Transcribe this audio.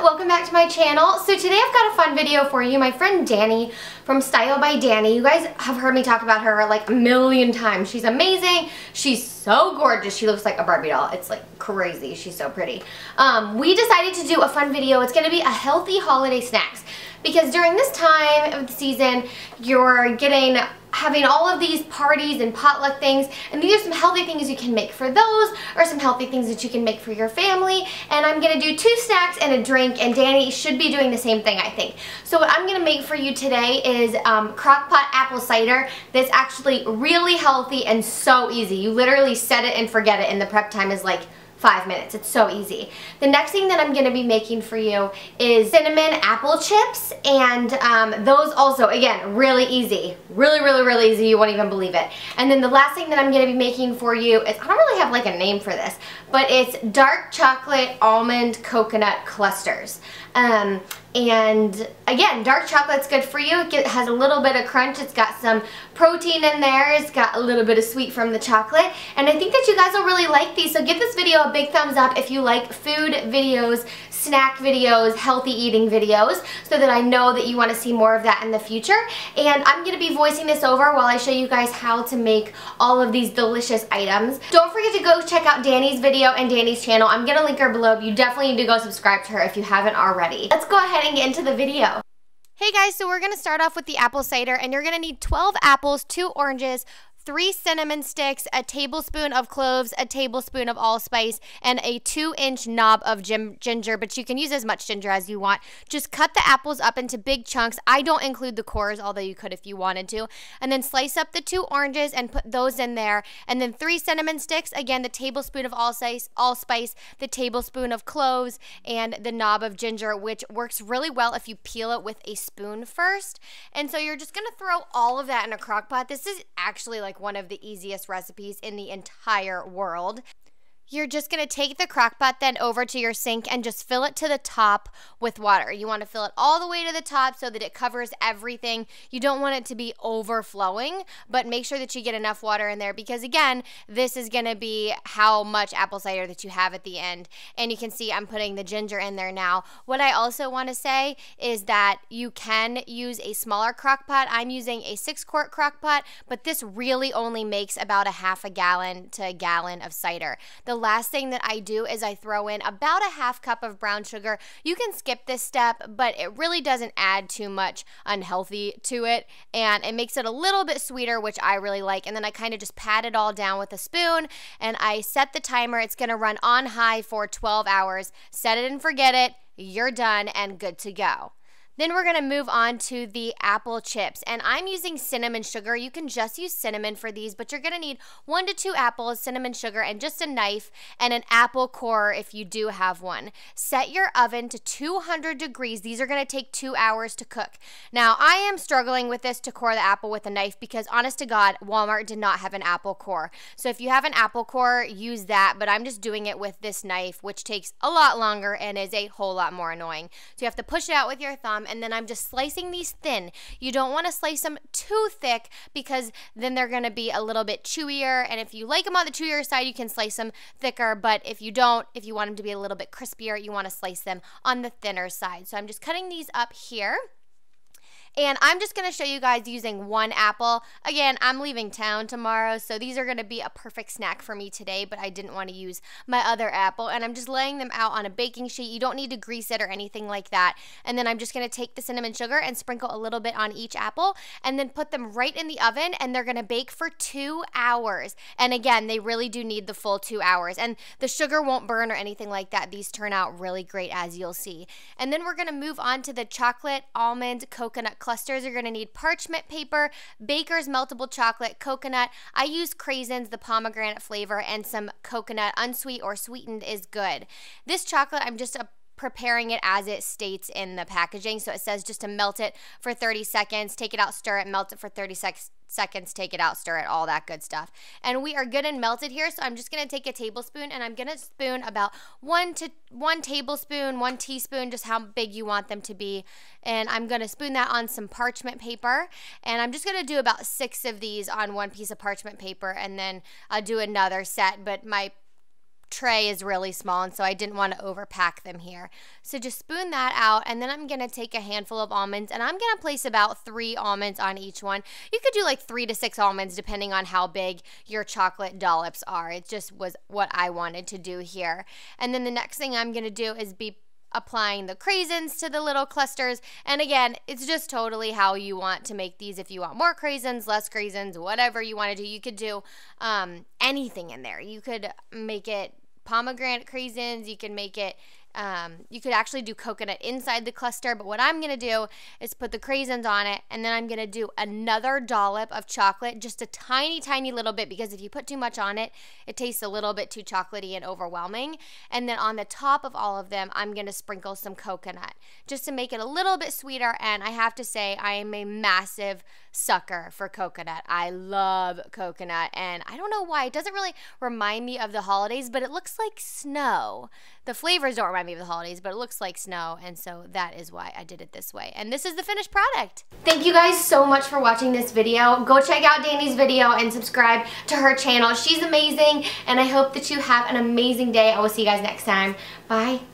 welcome back to my channel. So today I've got a fun video for you. My friend Danny from Style by Danny, you guys have heard me talk about her like a million times. She's amazing. She's so gorgeous. She looks like a Barbie doll. It's like crazy. She's so pretty. We decided to do a fun video. It's going to be a healthy holiday snacks because during this time of the season, you're having all of these parties and potluck things, and these are some healthy things you can make for those, or some healthy things that you can make for your family. And I'm gonna do 2 snacks and a drink, and Danny should be doing the same thing, I think. So what I'm gonna make for you today is crock-pot apple cider. That's actually really healthy and so easy. You literally set it and forget it, and the prep time is like 5 minutes. It's so easy. The next thing that I'm going to be making for you is cinnamon apple chips, and those also, again, really easy. Really easy. You won't even believe it. And then the last thing that I'm going to be making for you is, I don't really have like a name for this, but it's dark chocolate almond coconut clusters. And again, dark chocolate's good for you. It has a little bit of crunch. It's got some protein in there. It's got a little bit of sweet from the chocolate. And I think that you guys will really like these. So give this video a big thumbs up if you like food videos, snack videos, healthy eating videos, so that I know that you want to see more of that in the future. And I'm going to be voicing this over while I show you guys how to make all of these delicious items. Don't forget to go check out Danny's video and Danny's channel. I'm going to link her below. You definitely need to go subscribe to her if you haven't already. Let's go ahead and get into the video. Hey guys, so we're going to start off with the apple cider, and you're going to need 12 apples, 2 oranges, 3 cinnamon sticks, a tablespoon of cloves, a tablespoon of allspice, and a 2-inch knob of ginger, but you can use as much ginger as you want. Just cut the apples up into big chunks. I don't include the cores, although you could if you wanted to. And then slice up the 2 oranges and put those in there. And then 3 cinnamon sticks, again, the tablespoon of allspice, the tablespoon of cloves, and the knob of ginger, which works really well if you peel it with a spoon first. And so you're just going to throw all of that in a crock pot. This is actually like one of the easiest recipes in the entire world. You're just going to take the crock pot then over to your sink and just fill it to the top with water. You want to fill it all the way to the top so that it covers everything. You don't want it to be overflowing, but make sure that you get enough water in there because, again, this is going to be how much apple cider that you have at the end. And you can see I'm putting the ginger in there now. What I also want to say is that you can use a smaller crock pot. I'm using a 6-quart crock pot, but this really only makes about a half a gallon to a gallon of cider. The last thing that I do is I throw in about a half cup of brown sugar. You can skip this step, but it really doesn't add too much unhealthy to it, and it makes it a little bit sweeter, which I really like. And then I kind of just pat it all down with a spoon, and I set the timer. It's going to run on high for 12 hours. Set it and forget it. You're done and good to go. Then we're going to move on to the apple chips, and I'm using cinnamon sugar. You can just use cinnamon for these, but you're going to need 1 to 2 apples, cinnamon sugar, and just a knife and an apple core if you do have one. Set your oven to 200 degrees. These are going to take 2 hours to cook. Now, I am struggling with this to core the apple with a knife because, honest to God, Walmart did not have an apple core. So if you have an apple core, use that, but I'm just doing it with this knife, which takes a lot longer and is a whole lot more annoying. So you have to push it out with your thumb, and then I'm just slicing these thin. You don't want to slice them too thick because then they're going to be a little bit chewier, and if you like them on the chewier side, you can slice them thicker, but if you don't, if you want them to be a little bit crispier, you want to slice them on the thinner side. So I'm just cutting these up here. And I'm just going to show you guys using 1 apple. Again, I'm leaving town tomorrow, so these are going to be a perfect snack for me today, but I didn't want to use my other apple. And I'm just laying them out on a baking sheet. You don't need to grease it or anything like that. And then I'm just going to take the cinnamon sugar and sprinkle a little bit on each apple, and then put them right in the oven, and they're going to bake for 2 hours. And again, they really do need the full 2 hours. And the sugar won't burn or anything like that. These turn out really great, as you'll see. And then we're going to move on to the chocolate almond coconut clusters. You're going to need parchment paper, Baker's meltable chocolate, coconut. I use Craisins, the pomegranate flavor, and some coconut. Unsweet or sweetened is good. This chocolate, I'm just preparing it as it states in the packaging. So it says just to melt it for 30 seconds, take it out, stir it, melt it for 30 seconds, take it out, stir it, all that good stuff. And we are good and melted here, so I'm just going to take a tablespoon, and I'm going to spoon about 1 tablespoon, 1 teaspoon, just how big you want them to be. And I'm going to spoon that on some parchment paper, and I'm just going to do about 6 of these on 1 piece of parchment paper, and then I'll do another set, but my tray is really small, and so I didn't want to overpack them here. So just spoon that out, and then I'm going to take a handful of almonds, and I'm going to place about 3 almonds on each one. You could do like 3 to 6 almonds depending on how big your chocolate dollops are. It just was what I wanted to do here. And then the next thing I'm going to do is be applying the craisins to the little clusters. And again, it's just totally how you want to make these. If you want more craisins, less craisins, whatever you want to do, you could do anything in there. You could make it pomegranate craisins, you can make it you could actually do coconut inside the cluster, but what I'm going to do is put the craisins on it, and then I'm going to do another dollop of chocolate, just a tiny, tiny little bit, because if you put too much on it, it tastes a little bit too chocolatey and overwhelming. And then on the top of all of them, I'm going to sprinkle some coconut, just to make it a little bit sweeter. And I have to say, I am a massive sucker for coconut. I love coconut, and I don't know why. It doesn't really remind me of the holidays, but it looks like snow. The flavors don't remind me of the holidays, but it looks like snow, and so that is why I did it this way. And this is the finished product. Thank you guys so much for watching this video. Go check out Dani's video and subscribe to her channel. She's amazing, and I hope that you have an amazing day. I will see you guys next time. Bye.